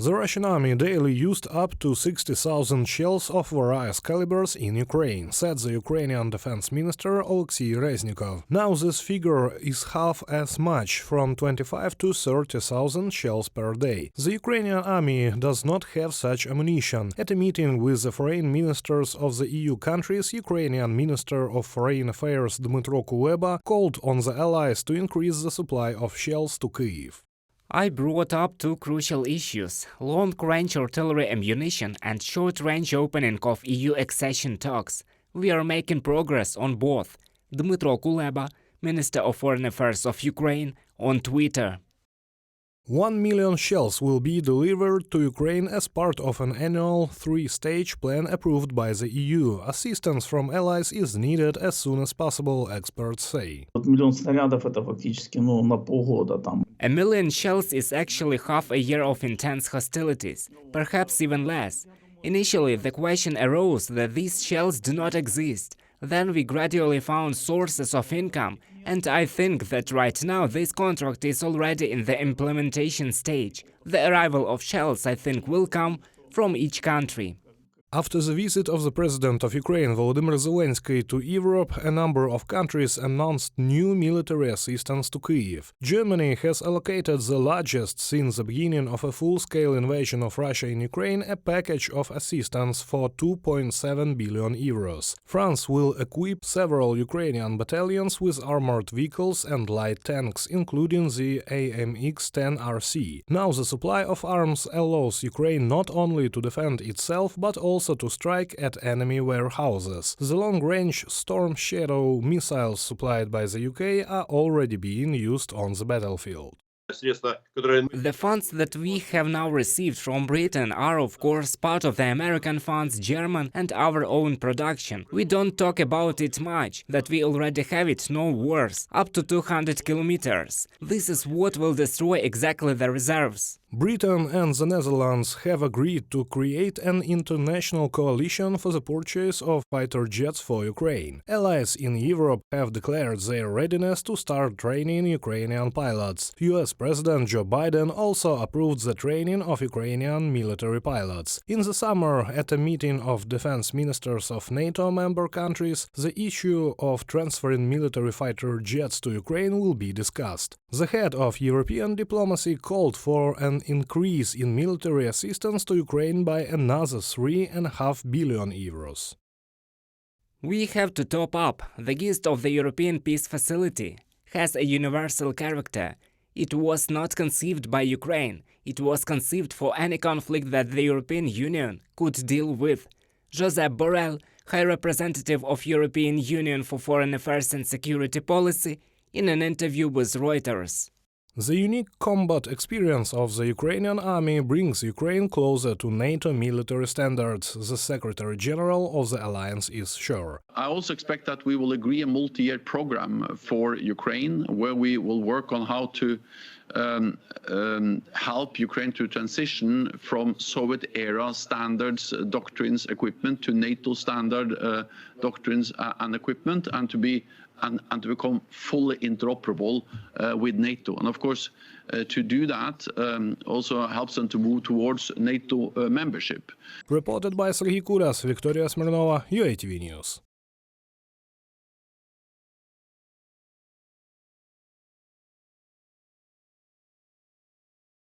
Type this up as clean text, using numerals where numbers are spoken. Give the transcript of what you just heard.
The Russian army daily used up to 60,000 shells of various calibers in Ukraine, said the Ukrainian defense minister Oleksiy Reznikov. Now this figure is half as much, from 25 to 30,000 shells per day. The Ukrainian army does not have such ammunition. At a meeting with the foreign ministers of the EU countries, Ukrainian Minister of Foreign Affairs Dmytro Kuleba called on the allies to increase the supply of shells to Kyiv. I brought up two crucial issues: long-range artillery ammunition and short-range opening of EU accession talks. We are making progress on both. Dmytro Kuleba, Minister of Foreign Affairs of Ukraine, on Twitter. 1 million shells will be delivered to Ukraine as part of an annual three-stage plan approved by the EU. Assistance from allies is needed as soon as possible, experts say. A million shells is actually half a year of intense hostilities, perhaps even less. Initially, the question arose that these shells do not exist. Then we gradually found sources of income, and I think that right now this contract is already in the implementation stage. The arrival of shells, I think, will come from each country. After the visit of the President of Ukraine, Volodymyr Zelensky, to Europe, a number of countries announced new military assistance to Kyiv. Germany has allocated the largest since the beginning of a full-scale invasion of Russia in Ukraine, a package of assistance for 2.7 billion euros. France will equip several Ukrainian battalions with armored vehicles and light tanks, including the AMX-10RC. Now the supply of arms allows Ukraine not only to defend itself, but also to strike at enemy warehouses. The long-range Storm Shadow missiles supplied by the UK are already being used on the battlefield. The funds that we have now received from Britain are, of course, part of the American funds, German and our own production. We don't talk about it much, that we already have it, no worse, up to 200 kilometers. This is what will destroy exactly the reserves. Britain and the Netherlands have agreed to create an international coalition for the purchase of fighter jets for Ukraine. Allies in Europe have declared their readiness to start training Ukrainian pilots. US President Joe Biden also approved the training of Ukrainian military pilots. In the summer, at a meeting of defense ministers of NATO member countries, the issue of transferring military fighter jets to Ukraine will be discussed. The head of European diplomacy called for an increase in military assistance to Ukraine by another 3.5 billion euros. We have to top up. The gist of the European Peace Facility has a universal character. It was not conceived by Ukraine. It was conceived for any conflict that the European Union could deal with. Josep Borrell, High Representative of European Union for Foreign Affairs and Security Policy, in an interview with Reuters. The unique combat experience of the Ukrainian army brings Ukraine closer to NATO military standards, the Secretary General of the alliance is sure. I also expect that we will agree a multi-year program for Ukraine, where we will work on how to help Ukraine to transition from Soviet-era standards, doctrines, equipment to NATO standard doctrines and equipment, and to become fully interoperable with NATO. And of course, to do that also helps them to move towards NATO membership. Reported by Serhiy Kuras, Victoria Smirnova, UATV News.